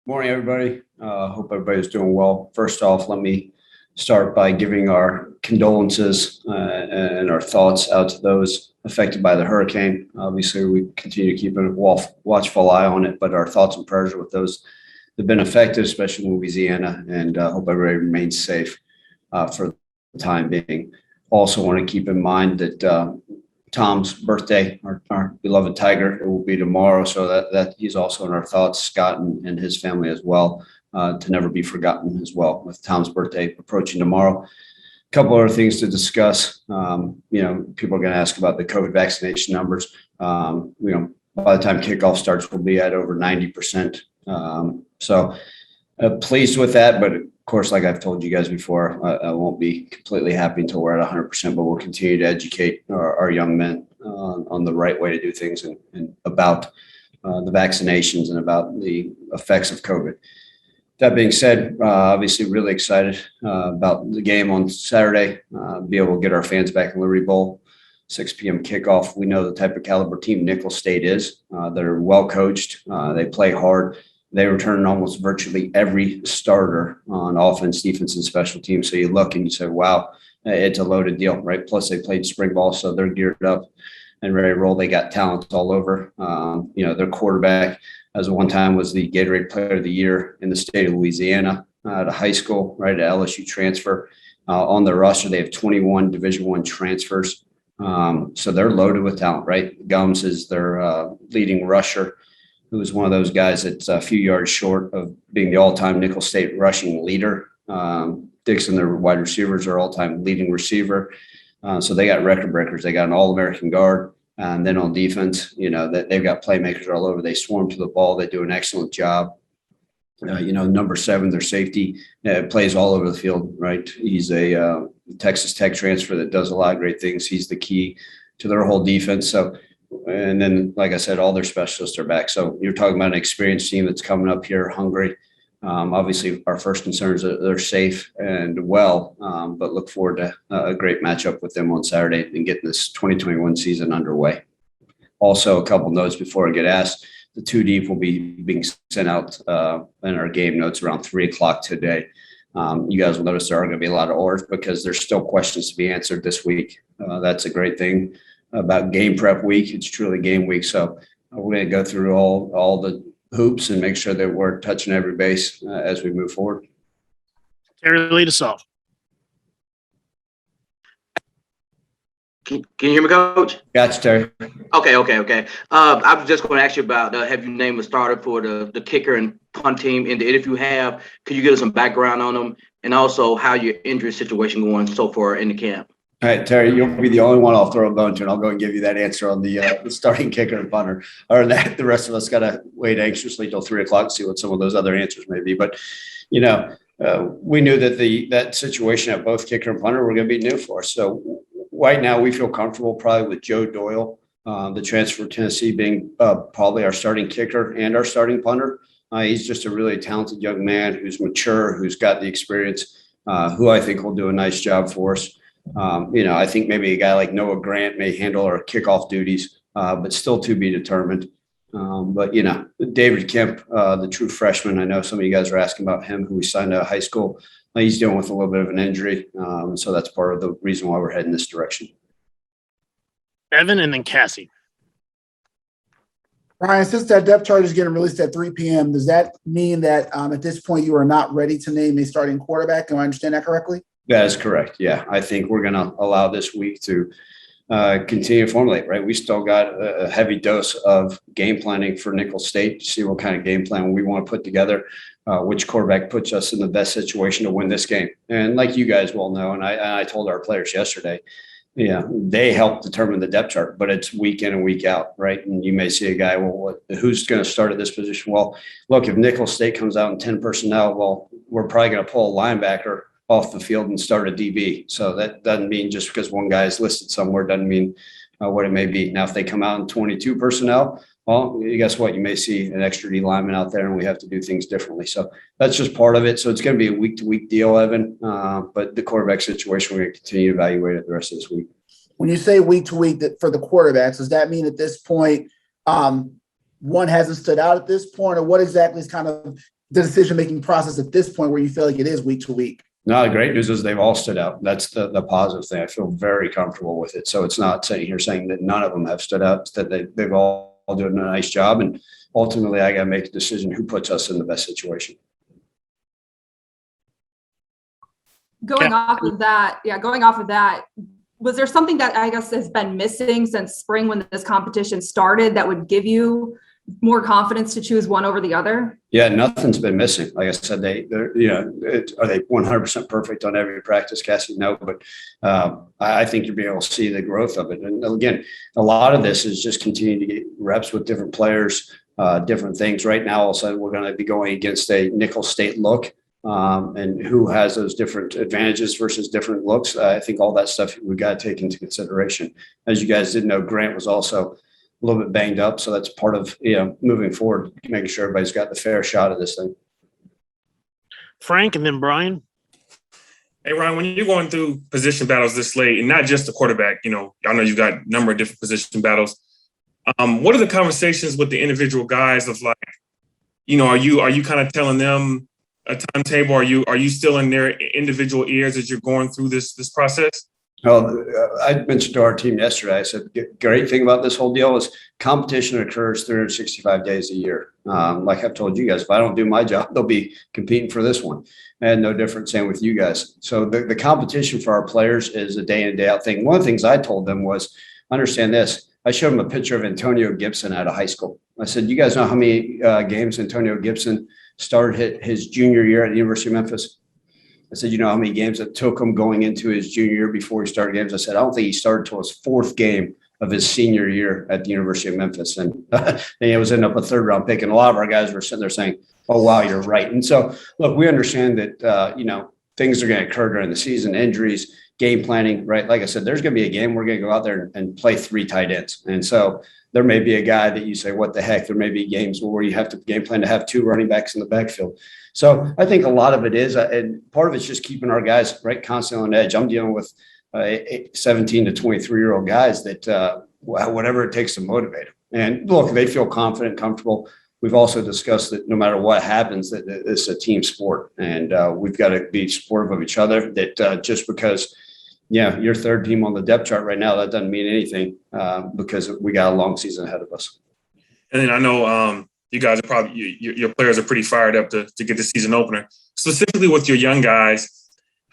Morning, everybody. Hope everybody's doing well. First off, let me start by giving our condolences and our thoughts out to those affected by the hurricane. Obviously, we continue to keep a watchful eye on it, but our thoughts and prayers are with those that have been affected, especially in Louisiana, and hope everybody remains safe for the time being. Also, want to keep in mind that Tom's birthday, our beloved Tiger, it will be tomorrow. So that he's also in our thoughts, Scott and his family as well, to never be forgotten as well, with Tom's birthday approaching tomorrow. A couple other things to discuss. People are going to ask about the COVID vaccination numbers. By the time kickoff starts, we'll be at over 90%. So pleased with that, but of course, like I've told you guys before, I won't be completely happy until we're at 100%, but we'll continue to educate our young men on the right way to do things and about the vaccinations and about the effects of COVID. That being said, obviously really excited about the game on Saturday, be able to get our fans back in Liberty Bowl, 6 p.m. kickoff. We know the type of caliber team Nichols State is. They're well coached. They play hard. They return almost virtually every starter on offense, defense, and special teams. So you look and you say, wow, it's a loaded deal, right? Plus they played spring ball, so they're geared up and ready to roll. They got talent all over. Their quarterback, as one time, was the Gatorade Player of the Year in the state of Louisiana at a high school, right, at LSU transfer. On their roster, they have 21 Division I transfers. So they're loaded with talent, right? Gums is their leading rusher, who is one of those guys that's a few yards short of being the all-time Nichols State rushing leader. Dixon, their wide receivers, are all-time leading receiver. So they got record breakers. They got an All-American guard. And then on defense, they've got playmakers all over. They swarm to the ball. They do an excellent job. Number 7, their safety, plays all over the field, right? He's a Texas Tech transfer that does a lot of great things. He's the key to their whole defense. So, and then, like I said, all their specialists are back. So you're talking about an experienced team that's coming up here hungry. Obviously, our first concern is that they're safe and well, but look forward to a great matchup with them on Saturday and getting this 2021 season underway. Also, a couple notes before I get asked. The 2 deep will be being sent out in our game notes around 3:00 today. You guys will notice there are going to be a lot of orders because there's still questions to be answered this week. That's a great thing about game prep week. It's truly game week. So we're going to go through all the hoops and make sure that we're touching every base as we move forward. Terry, lead us off. Can you hear me, Coach? Gotcha, Terry. Okay. I was just going to ask you about have you named a starter for the kicker and punt team? And if you have, could you give us some background on them and also how your injury situation going so far in the camp? All right, Terry, you'll be the only one I'll throw a bone to, and I'll go and give you that answer on the starting kicker and punter. Other than that, the rest of us got to wait anxiously till 3:00 to see what some of those other answers may be. But, we knew that that situation at both kicker and punter were going to be new for us. So right now we feel comfortable probably with Joe Doyle, the transfer from Tennessee, being probably our starting kicker and our starting punter. He's just a really talented young man who's mature, who's got the experience, who I think will do a nice job for us. I think maybe a guy like Noah Grant may handle our kickoff duties, but still to be determined. But David Kemp, the true freshman, I know some of you guys are asking about him, who we signed out of high school. He's dealing with a little bit of an injury. So that's part of the reason why we're heading this direction. Evan and then Cassie. Ryan, since that depth chart is getting released at 3 p.m., does that mean that at this point you are not ready to name a starting quarterback? Do I understand that correctly? That is correct. Yeah, I think we're going to allow this week to continue to formulate, right? We still got a heavy dose of game planning for Nichols State to see what kind of game plan we want to put together, which quarterback puts us in the best situation to win this game. And like you guys well know, and I told our players yesterday, they help determine the depth chart, but it's week in and week out, right? And you may see a guy, who's going to start at this position? Well, look, if Nichols State comes out in 10 personnel, well, we're probably going to pull a linebacker off the field and start a DB. So that doesn't mean just because one guy is listed somewhere doesn't mean what it may be. Now, if they come out in 22 personnel, well, guess what? You may see an extra D lineman out there and we have to do things differently. So that's just part of it. So it's going to be a week-to-week deal, Evan. But the quarterback situation, we're going to continue to evaluate it the rest of this week. When you say week-to-week for the quarterbacks, does that mean at this point one hasn't stood out at this point? Or what exactly is kind of the decision-making process at this point where you feel like it is week to week? No, the great news is they've all stood out. That's the positive thing. I feel very comfortable with it. So it's not sitting here saying that none of them have stood out, that they've all doing a nice job. And ultimately, I got to make a decision who puts us in the best situation. Going off of that, was there something that I guess has been missing since spring when this competition started that would give you more confidence to choose one over the other? Yeah, nothing's been missing. Like I said, are they 100% perfect on every practice, Cassie? No, but I think you'll be able to see the growth of it. And again, a lot of this is just continuing to get reps with different players, different things. Right now, all of a sudden, we're going to be going against a Nichols State look. And who has those different advantages versus different looks. I think all that stuff we've got to take into consideration. As you guys did know, Grant was also a little bit banged up. So that's part of, moving forward, making sure everybody's got the fair shot of this thing. Frank and then Brian. Hey, Ryan, when you're going through position battles this late, and not just the quarterback, I know you've got a number of different position battles. What are the conversations with the individual guys of like, are you kind of telling them a timetable? Are you still in their individual ears as you're going through this process? Well, I mentioned to our team yesterday, I said, the great thing about this whole deal is competition occurs 365 days a year. Like I've told you guys, if I don't do my job, they'll be competing for this one. And no different, same with you guys. So the competition for our players is a day in and day out thing. One of the things I told them was, understand this. I showed them a picture of Antonio Gibson out of high school. I said, you guys know how many games Antonio Gibson started his junior year at the University of Memphis? I said, how many games it took him going into his junior year before he started games? I said, I don't think he started till his fourth game of his senior year at the University of Memphis. And he was ended up a third round pick. And a lot of our guys were sitting there saying, oh, wow, you're right. And so, look, we understand that, things are going to occur during the season, injuries, game planning, right? Like I said, there's going to be a game we're going to go out there and play 3 tight ends. And so there may be a guy that you say, what the heck? There may be games where you have to game plan to have 2 running backs in the backfield. So I think a lot of it is, and part of it's just keeping our guys right constantly on edge. I'm dealing with 17 to 23-year-old guys that whatever it takes to motivate them. And look, they feel confident, comfortable. We've also discussed that no matter what happens, that it's a team sport, and we've got to be supportive of each other. That just because, you're third team on the depth chart right now, that doesn't mean anything because we got a long season ahead of us. And then I know you guys are probably your players are pretty fired up to get the season opener. Specifically with your young guys,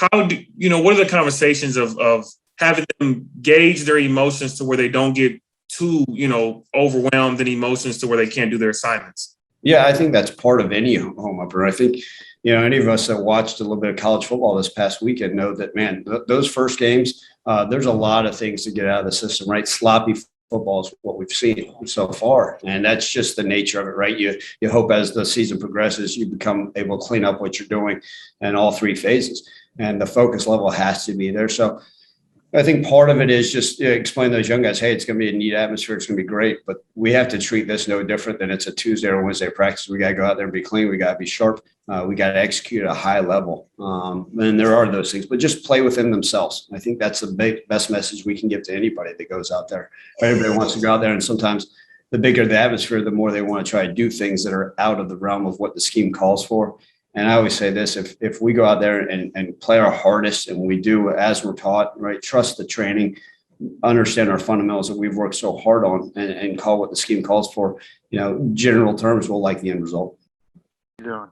what are the conversations of having them gauge their emotions to where they don't get too, overwhelmed in emotions to where they can't do their assignments? Yeah, I think that's part of any home opener. I think, any of us that watched a little bit of college football this past weekend know that, man, those first games, there's a lot of things to get out of the system, right? Sloppy football is what we've seen so far. And that's just the nature of it, right? You hope as the season progresses, you become able to clean up what you're doing in all 3 phases. And the focus level has to be there. So I think part of it is just explain to those young guys, hey, it's going to be a neat atmosphere. It's going to be great, but we have to treat this no different than it's a Tuesday or Wednesday practice. We got to go out there and be clean. We got to be sharp. We got to execute at a high level. And there are those things, but just play within themselves. I think that's the best message we can give to anybody that goes out there. Everybody wants to go out there, and sometimes the bigger the atmosphere, the more they want to try to do things that are out of the realm of what the scheme calls for. And I always say this, if we go out there and play our hardest and we do as we're taught, right, trust the training, understand our fundamentals that we've worked so hard on and call what the scheme calls for, general terms, we'll like the end result. Yeah.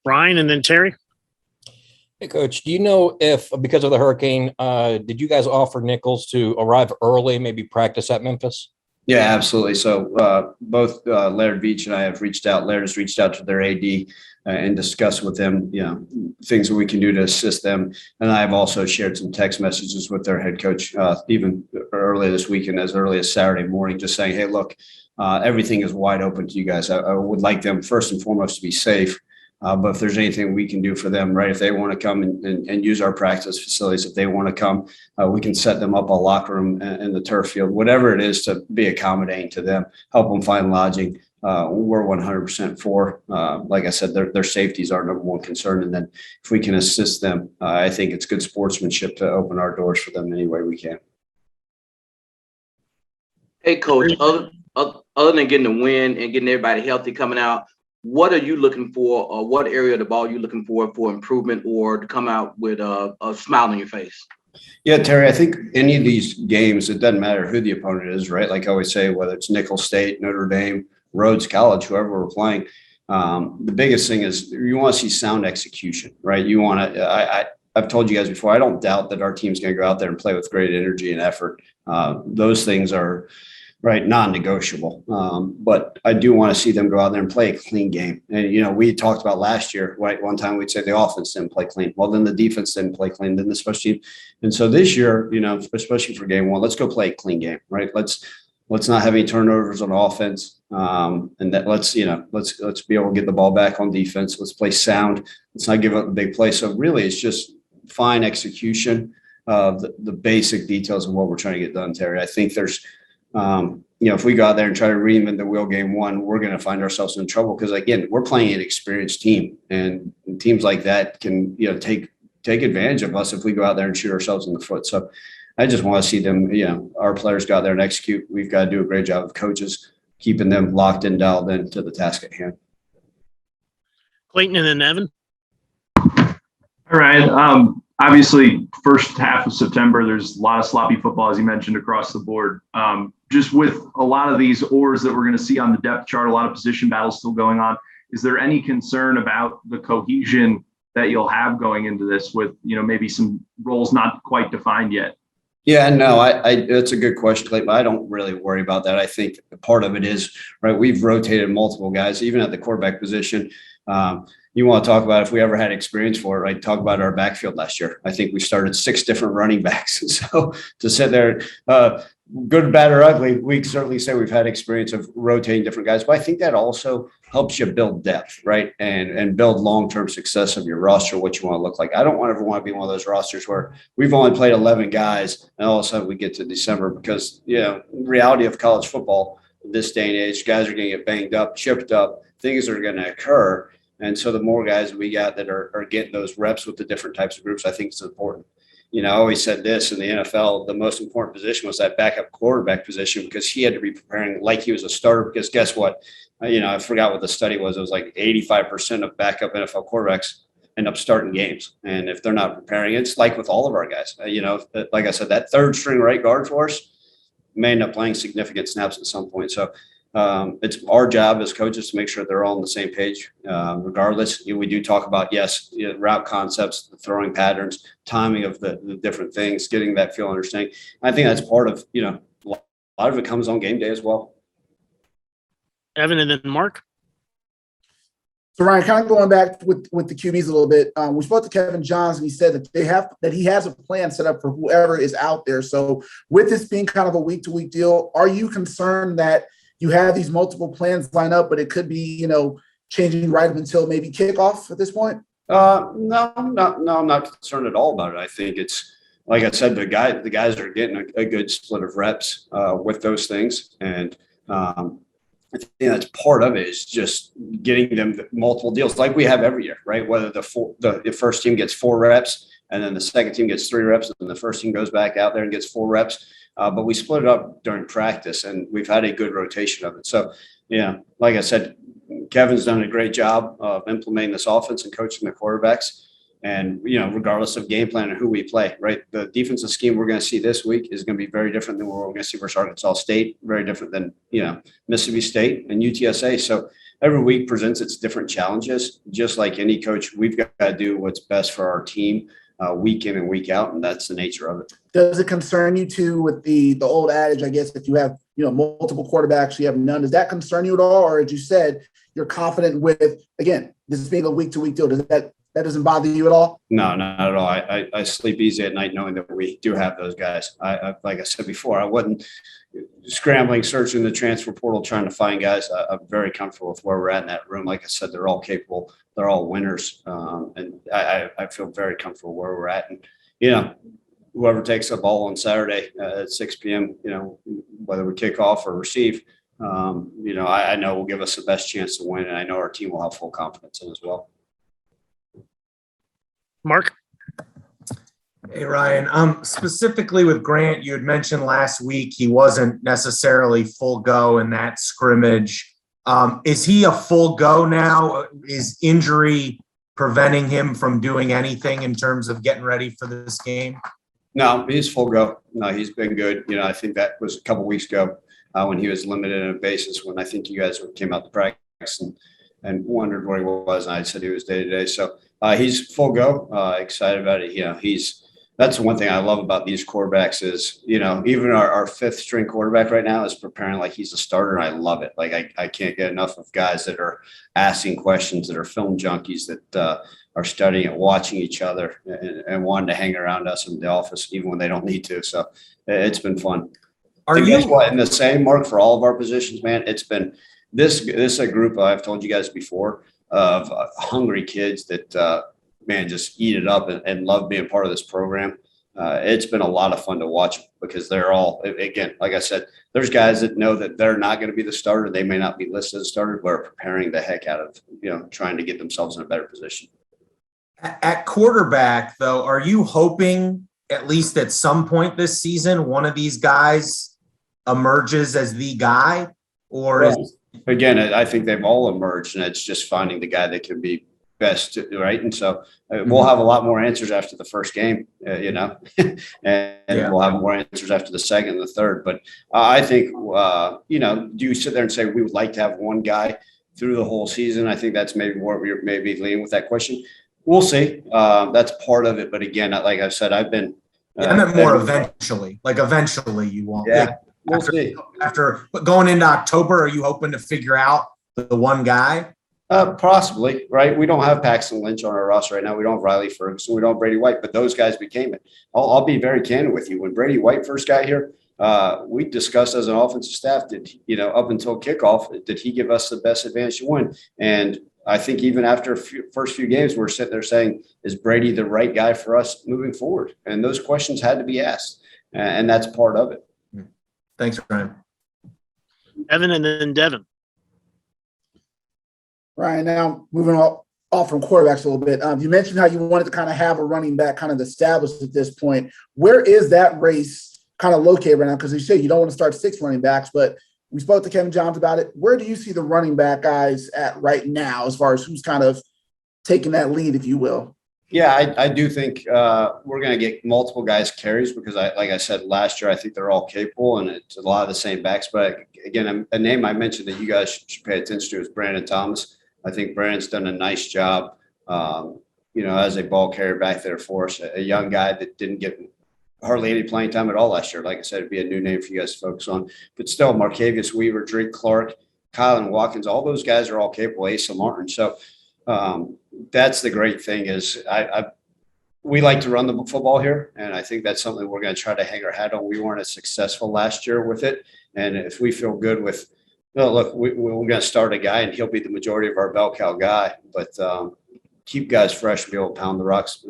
Brian and then Terry. Hey, Coach, do you know if, because of the hurricane, did you guys offer Nichols to arrive early, maybe practice at Memphis? Yeah, absolutely. So both Laird Beach and I have reached out. Laird has reached out to their AD and discussed with them, things that we can do to assist them. And I've also shared some text messages with their head coach, even early this weekend, as early as Saturday morning, just saying, hey, look, everything is wide open to you guys. I would like them first and foremost to be safe. But if there's anything we can do for them, right, if they want to come and use our practice facilities, if they want to come, we can set them up a locker room in the turf field, whatever it is to be accommodating to them, help them find lodging. We're 100% for. Like I said, their safety is our number one concern. And then if we can assist them, I think it's good sportsmanship to open our doors for them any way we can. Hey, Coach, other than getting the win and getting everybody healthy coming out, what are you looking for, or what area of the ball are you looking for improvement or to come out with a smile on your face? Yeah, Terry, I think any of these games, it doesn't matter who the opponent is, right? Like I always say, whether it's Nichols State, Notre Dame, Rhodes College, whoever we're playing, the biggest thing is you want to see sound execution, right? You want to, I've told you guys before, I don't doubt that our team's going to go out there and play with great energy and effort. Those things are, right, non-negotiable. But I do want to see them go out there and play a clean game. And, we talked about last year, right? One time we'd say the offense didn't play clean. Well, then the defense didn't play clean, then the special team. And so this year, especially for game one, let's go play a clean game, right? Let's not have any turnovers on offense. And that let's be able to get the ball back on defense. Let's play sound. Let's not give up a big play. So really it's just fine execution of the basic details of what we're trying to get done, Terry. I think there's, if we go out there and try to reinvent the wheel game one, we're going to find ourselves in trouble because, again, we're playing an experienced team, and teams like that can, take advantage of us if we go out there and shoot ourselves in the foot. So I just want to see them, our players go out there and execute. We've got to do a great job of coaches keeping them locked and dialed in to the task at hand. Clayton and then Evan. All right. Obviously, first half of September, there's a lot of sloppy football, as you mentioned, across the board. Just with a lot of these oars that we're going to see on the depth chart, a lot of position battles still going on. Is there any concern about the cohesion that you'll have going into this with, maybe some roles not quite defined yet? Yeah, no, that's a good question, Clayton. I don't really worry about that. I think part of it is, right, we've rotated multiple guys, even at the quarterback position. You want to talk about if we ever had experience for it, right? Talk about our backfield last year. I think we started 6 different running backs. So to sit there, good, bad, or ugly, we can certainly say we've had experience of rotating different guys. But I think that also helps you build depth, right? And build long-term success of your roster, what you want to look like. I don't ever want to be one of those rosters where we've only played 11 guys and all of a sudden we get to December because, reality of college football this day and age, guys are going to get banged up, chipped up, things are going to occur. And so the more guys we got that are getting those reps with the different types of groups, I think it's important. I always said this in the NFL, the most important position was that backup quarterback position because he had to be preparing like he was a starter because guess what? I forgot what the study was. It was like 85% of backup NFL quarterbacks end up starting games. And if they're not preparing, it's like with all of our guys. Like I said, that third string right guard for us may end up playing significant snaps at some point. So it's our job as coaches to make sure they're all on the same page. Regardless, we do talk about, route concepts, the throwing patterns, timing of the different things, getting that feel understanding. I think that's part of, a lot of it comes on game day as well. Evan and then Mark. So Ryan, kind of going back with the QBs a little bit, we spoke to Kevin Johns and he said that he has a plan set up for whoever is out there. So with this being kind of a week-to-week deal, are you concerned that you have these multiple plans lined up, but it could be, changing right up until maybe kickoff at this point? No, I'm not concerned at all about it. I think it's, like I said, the guys are getting a good split of reps with those things. And I think that's part of it is just getting them multiple deals like we have every year, right? Whether the first team gets 4 reps and then the second team gets 3 reps and the first team goes back out there and gets 4 reps. But we split it up during practice and we've had a good rotation of it. So, like I said, Kevin's done a great job of implementing this offense and coaching the quarterbacks. And, regardless of game plan and who we play, right? The defensive scheme we're going to see this week is going to be very different than what we're going to see versus Arkansas State, very different than, Mississippi State and UTSA. So every week presents its different challenges. Just like any coach, we've got to do what's best for our team week in and week out. And that's the nature of it. Does it concern you too with the old adage, I guess, if you have, multiple quarterbacks, you have none, does that concern you at all? Or as you said, you're confident with, again, this being a week-to-week deal, that doesn't bother you at all? No, not at all. I sleep easy at night knowing that we do have those guys. I like I said before, I wasn't scrambling, searching the transfer portal, trying to find guys. I'm very comfortable with where we're at in that room. Like I said, they're all capable. They're all winners. And I feel very comfortable where we're at. And, whoever takes the ball on Saturday at 6 p.m., whether we kick off or receive, I know will give us the best chance to win. And I know our team will have full confidence in as well. Mark. Hey, Ryan. Specifically with Grant, you had mentioned last week he wasn't necessarily full go in that scrimmage Is he a full go now? Is injury preventing him from doing anything in terms of getting ready for this game? No, he's full go. No, he's been good. I think that was a couple weeks ago when he was limited on a basis when I think you guys came out to practice and wondered where he was. And I said he was day to day. So he's full go. Excited about it. That's the one thing I love about these quarterbacks is, even our fifth string quarterback right now is preparing like he's a starter. And I love it. Like I can't get enough of guys that are asking questions, that are film junkies, that are studying and watching each other and wanting to hang around us in the office, even when they don't need to. So it's been fun. Are and you guess what? In the same, Mark, for all of our positions, man, it's been this is a group I've told you guys before of hungry kids that, man, just eat it up and love being part of this program. It's been a lot of fun to watch because they're all, again, like I said, there's guys that know that they're not going to be the starter. They may not be listed as starter, but are preparing the heck out of, trying to get themselves in a better position. at quarterback, though? Are you hoping at least at some point this season, one of these guys emerges as the guy? Or again, I think they've all emerged, and it's just finding the guy that can be best, right? And so we'll have a lot more answers after the first game, and we'll have more answers after the second and the third. But I think, do you sit there and say we would like to have one guy through the whole season? I think that's maybe what we're maybe leaning with that question. We'll see. That's part of it. But again, like I've said, I've been. I meant more eventually. Like eventually, you won't. Yeah. Like, We'll see. After going into October, are you hoping to figure out the one guy? Possibly, right? We don't have Paxton Lynch on our roster right now. We don't have Riley Ferguson. We don't have Brady White, but those guys became it. I'll be very candid with you. When Brady White first got here, we discussed as an offensive staff, up until kickoff, did he give us the best advantage to win? And I think even after first few games, we're sitting there saying, is Brady the right guy for us moving forward? And those questions had to be asked, and that's part of it. Thanks, Ryan. Evan and then Devin. Ryan, now moving off from quarterbacks a little bit. You mentioned how you wanted to kind of have a running back kind of established at this point. Where is that race kind of located right now? Because you say you don't want to start 6 running backs, but we spoke to Kevin Johns about it. Where do you see the running back guys at right now as far as who's kind of taking that lead, if you will? Yeah, I do think we're going to get multiple guys carries because, like I said, last year, I think they're all capable and it's a lot of the same backs. But again, a name I mentioned that you guys should pay attention to is Brandon Thomas. I think Brandon's done a nice job, as a ball carrier back there for us, a young guy that didn't get hardly any playing time at all last year. Like I said, it'd be a new name for you guys to focus on. But still, Marcavius Weaver, Drake Clark, Kylan Watkins, all those guys are all capable, Asa Martin. So that's the great thing is we like to run the football here, and I think that's something we're going to try to hang our hat on. We weren't as successful last year with it, and if we feel good with – no, look, we're going to start a guy, and he'll be the majority of our bell cow guy. But keep guys fresh and be able to pound the rocks,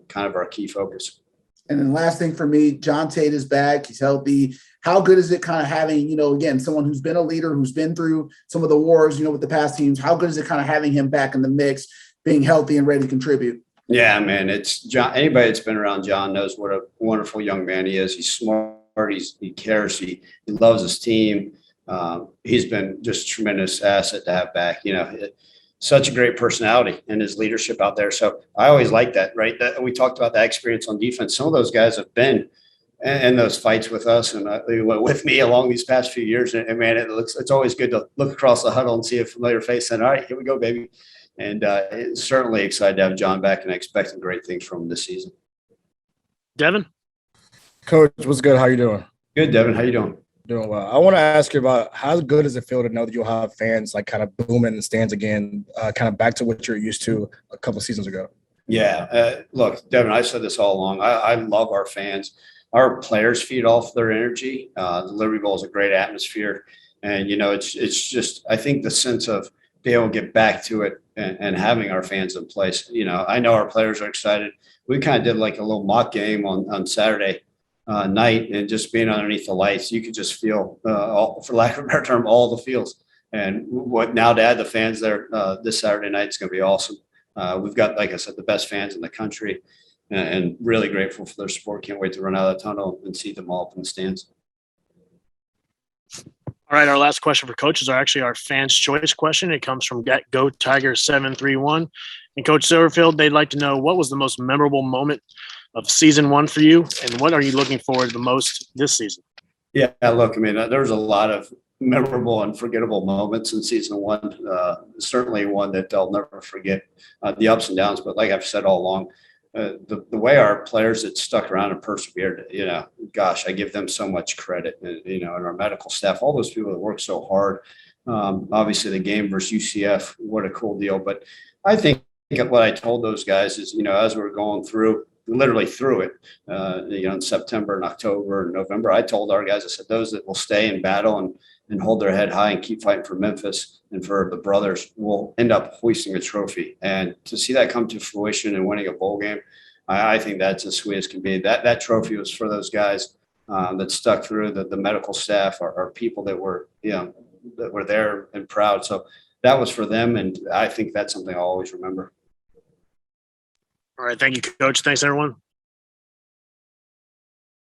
kind of our key focus. And then last thing for me, John Tate is back. He's healthy. How good is it kind of having, again, someone who's been a leader, who's been through some of the wars, with the past teams? How good is it kind of having him back in the mix, being healthy and ready to contribute? Yeah, man, it's John. Anybody that's been around John knows what a wonderful young man he is. He's smart. He cares. He loves his team. He's been just a tremendous asset to have back. Such a great personality and his leadership out there. So I always like that, right? That we talked about that experience on defense. Some of those guys have been in those fights with us and with me along these past few years. And man, it's always good to look across the huddle and see a familiar face and all right, here we go, baby. And certainly excited to have John back and expecting great things from him this season. Devin? Coach, what's good? How you doing? Good, Devin. How you doing? Doing well. I want to ask you about how good does it feel to know that you'll have fans like kind of booming in the stands again, kind of back to what you're used to a couple of seasons ago? Yeah. Look, Devin, I've said this all along. I love our fans. Our players feed off their energy. The Liberty Bowl is a great atmosphere. And, it's just, I think the sense of being able to get back to it and having our fans in place. I know our players are excited. We kind of did like a little mock game on Saturday night and just being underneath the lights, you could just feel, for lack of a better term, all the feels. And what now to add the fans there this Saturday night is going to be awesome. We've got, like I said, the best fans in the country and really grateful for their support. Can't wait to run out of the tunnel and see them all up in the stands. All right, our last question for coaches are actually our fans' choice question. It comes from Go Tiger 731. And Coach Silverfield, they'd like to know, what was the most memorable moment of season one for you, and what are you looking forward to the most this season? Yeah, look, I mean, there was a lot of memorable, unforgettable moments in season one. Certainly one that they'll never forget, the ups and downs. But like I've said all along, the way our players that stuck around and persevered, gosh, I give them so much credit. And our medical staff, all those people that work so hard. Obviously, the game versus UCF, what a cool deal. But I think what I told those guys is, as we were going through, literally through it, in September and October and November, I told our guys, I said, those that will stay and battle and hold their head high and keep fighting for Memphis and for the brothers will end up hoisting a trophy. And to see that come to fruition and winning a bowl game, I think that's as sweet as can be. That trophy was for those guys that stuck through, the medical staff, our people that were, that were there and proud. So that was for them. And I think that's something I'll always remember. All right. Thank you, Coach. Thanks, everyone.